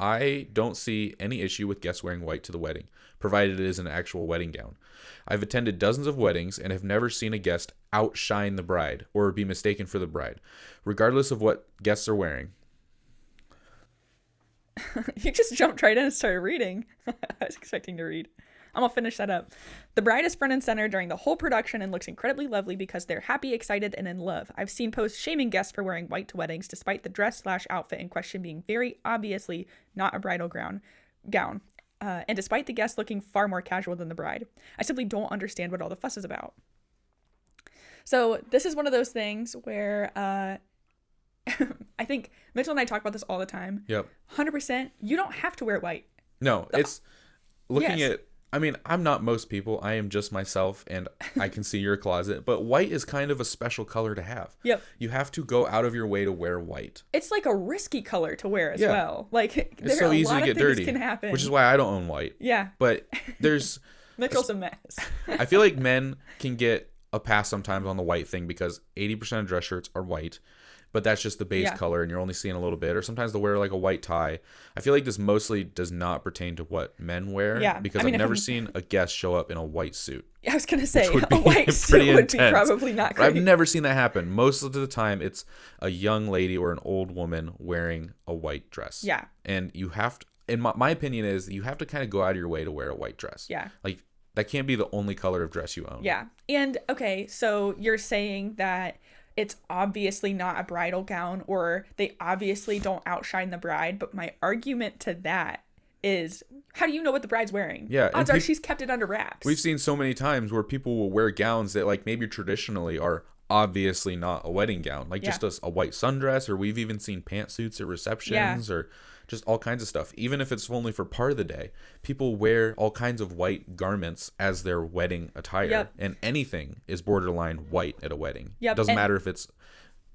I don't see any issue with guests wearing white to the wedding, provided it is an actual wedding gown. I've attended dozens of weddings and have never seen a guest outshine the bride or be mistaken for the bride, regardless of what guests are wearing. You just jumped right in and started reading. I was expecting to read. I'm gonna finish that up. The bride is front and center during the whole production and looks incredibly lovely because they're happy, excited, and in love. I've seen posts shaming guests for wearing white to weddings, despite the dress/outfit in question being very obviously not a bridal gown. And despite the guests looking far more casual than the bride. I simply don't understand what all the fuss is about. So this is one of those things where I think Mitchell and I talk about this all the time. Yep. 100%. You don't have to wear white. No, it's looking Yes. at, I mean, I'm not most people. I am just myself, and I can see your closet. But white is kind of a special color to have. Yep. You have to go out of your way to wear white. It's like a risky color to wear as well. Like, It's so easy to get dirty, can happen. which is why I don't own white. Yeah. But there's, Mitchell's a mess. I feel like men can get a pass sometimes on the white thing because 80% of dress shirts are white. But that's just the base color, and you're only seeing a little bit. Or sometimes they'll wear like a white tie. I feel like this mostly does not pertain to what men wear. Yeah. Because I've never seen a guest show up in a white suit. I was going to say, Would a be white pretty suit would be intense. probably not But great. I've never seen that happen. Most of the time, it's a young lady or an old woman wearing a white dress. Yeah. And you have to, and my opinion is, you have to kind of go out of your way to wear a white dress. Yeah. Like, that can't be the only color of dress you own. Yeah. And, okay, so you're saying that it's obviously not a bridal gown, or they obviously don't outshine the bride. But my argument to that is, how do you know what the bride's wearing? Yeah, and Odds are she's kept it under wraps. We've seen so many times where people will wear gowns that, like, maybe traditionally are obviously not a wedding gown, like just a white sundress, or we've even seen pantsuits at receptions, or just all kinds of stuff. Even if it's only for part of the day, people wear all kinds of white garments as their wedding attire, and anything is borderline white at a wedding. It doesn't matter if it's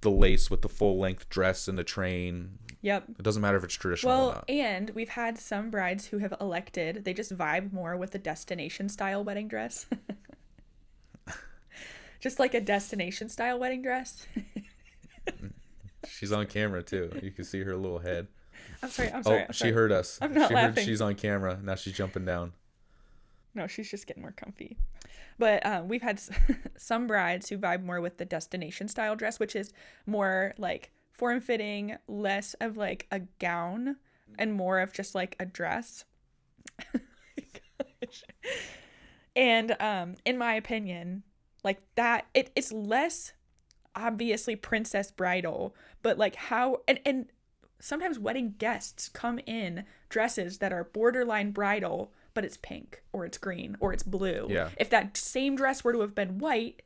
the lace with the full length dress and the train. It doesn't matter if it's traditional or not. And we've had some brides who have elected, they just vibe more with the destination style wedding dress. Just like a destination style wedding dress. She's on camera too. You can see her little head. I'm sorry. She heard us. I'm not laughing. Heard she's on camera. Now she's jumping down. No, she's just getting more comfy. But we've had some brides who vibe more with the destination style dress, which is more like form-fitting, less of like a gown, and more of just like a dress. And in my opinion, like that, it's less obviously princess bridal, but like how, and sometimes wedding guests come in dresses that are borderline bridal, but it's pink or it's green or it's blue. Yeah. If that same dress were to have been white,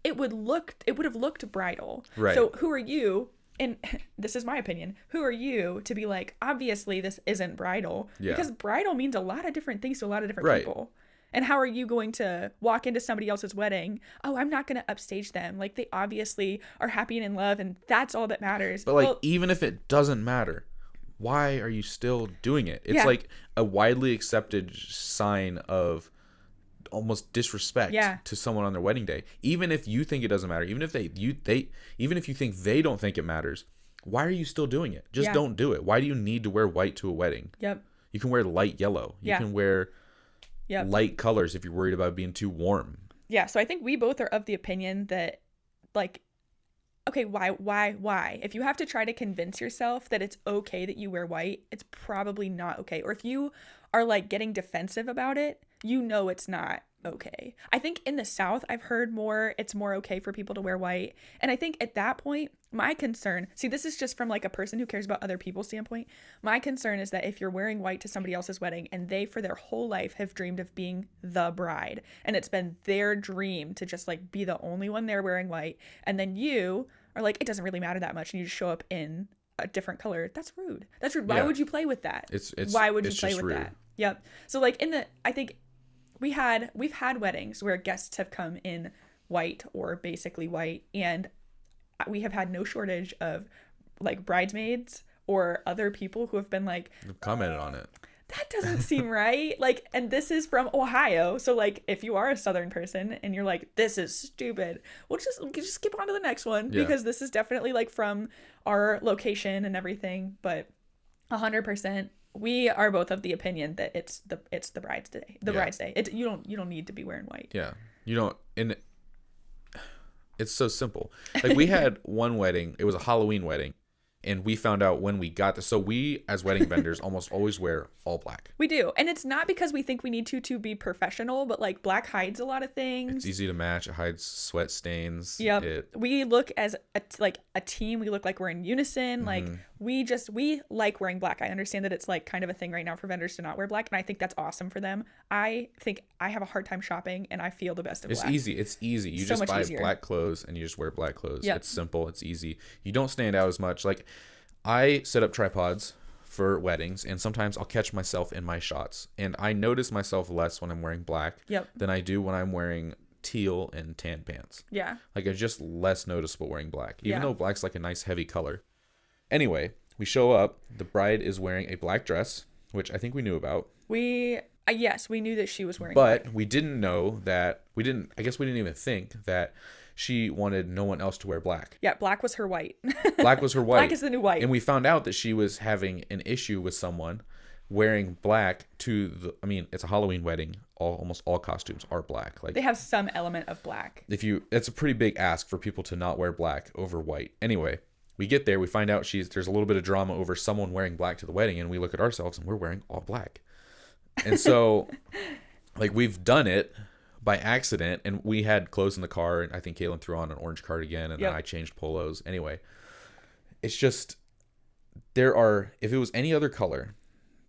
it would have looked bridal. Right. So who are you? And this is my opinion. Who are you to be like, obviously this isn't bridal? Yeah. Because bridal means a lot of different things to a lot of different people. And how are you going to walk into somebody else's wedding? Oh, I'm not going to upstage them. Like, they obviously are happy and in love, and that's all that matters. But, like, even if it doesn't matter, why are you still doing it? It's like a widely accepted sign of almost disrespect to someone on their wedding day. Even if you think it doesn't matter, even if even if you think they don't think it matters, why are you still doing it? Just don't do it. Why do you need to wear white to a wedding? You can wear light yellow. You can wear light colors if you're worried about being too warm. So I think we both are of the opinion that, like, okay, why? If you have to try to convince yourself that it's okay that you wear white, it's probably not okay. Or if you are like getting defensive about it, you know it's not okay. I think in the South, I've heard it's more okay for people to wear white. And I think at that point, my concern, see, this is just from like a person who cares about other people's standpoint. My concern is that if you're wearing white to somebody else's wedding and they for their whole life have dreamed of being the bride, and it's been their dream to just like be the only one there wearing white, and then you are like, it doesn't really matter that much, and you just show up in a different color, that's rude. That's rude. Why would you play with that? Why would you play with that? Yep. So like I think we've had weddings where guests have come in white or basically white, and we have had no shortage of like bridesmaids or other people who have been like, commented on it. That doesn't seem right. Like, and this is from Ohio. So like, if you are a Southern person and you're like, this is stupid, we'll just skip on to the next one because this is definitely like from our location and everything. But 100%, we are both of the opinion that it's the bride's day. Bride's day. You don't need to be wearing white. Yeah. You don't, and it's so simple. Like we had one wedding, it was a Halloween wedding, and we found out when we got this. So we, as wedding vendors, almost always wear all black. We do. And it's not because we think we need to be professional, but like black hides a lot of things. It's easy to match. It hides sweat stains. Yep. We look as a team. We look like we're in unison. Like we like wearing black. I understand that it's like kind of a thing right now for vendors to not wear black. And I think that's awesome for them. I think I have a hard time shopping and I feel the best of black. It's easy. You just buy black clothes and you just wear black clothes. Yep. It's simple. It's easy. You don't stand out as much. Like I set up tripods for weddings, and sometimes I'll catch myself in my shots, and I notice myself less when I'm wearing black than I do when I'm wearing teal and tan pants. Yeah. Like it's just less noticeable wearing black, even though black's like a nice heavy color. Anyway, we show up. The bride is wearing a black dress, which I think we knew about. Yes, we knew that she was wearing black. But we didn't know that, I guess we didn't even think that she wanted no one else to wear black. Yeah, black was her white. Black was her white. Black is the new white. And we found out that she was having an issue with someone wearing black it's a Halloween wedding. Almost all costumes are black. Like they have some element of black. It's a pretty big ask for people to not wear black over white. Anyway, we get there, we find out there's a little bit of drama over someone wearing black to the wedding, and we look at ourselves and we're wearing all black. And so like we've done it by accident, and we had clothes in the car, and I think Caitlin threw on an orange cardigan, and then I changed polos. Anyway, it's just if it was any other color,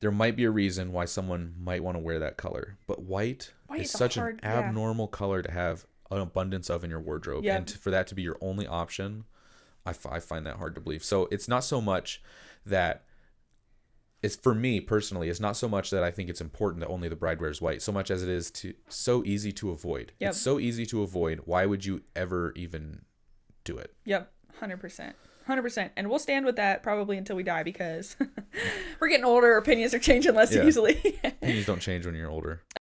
there might be a reason why someone might want to wear that color, but white is such an abnormal color to have an abundance of in your wardrobe, and for that to be your only option, I find that hard to believe. So it's not so much that it's, for me personally, it's not so much that I think it's important that only the bride wears white, so much as it is so easy to avoid. It's so easy to avoid. Why would you ever even do it? Yep, 100%. 100%. And we'll stand with that probably until we die, because we're getting older. Opinions are changing less easily. Opinions don't change when you're older.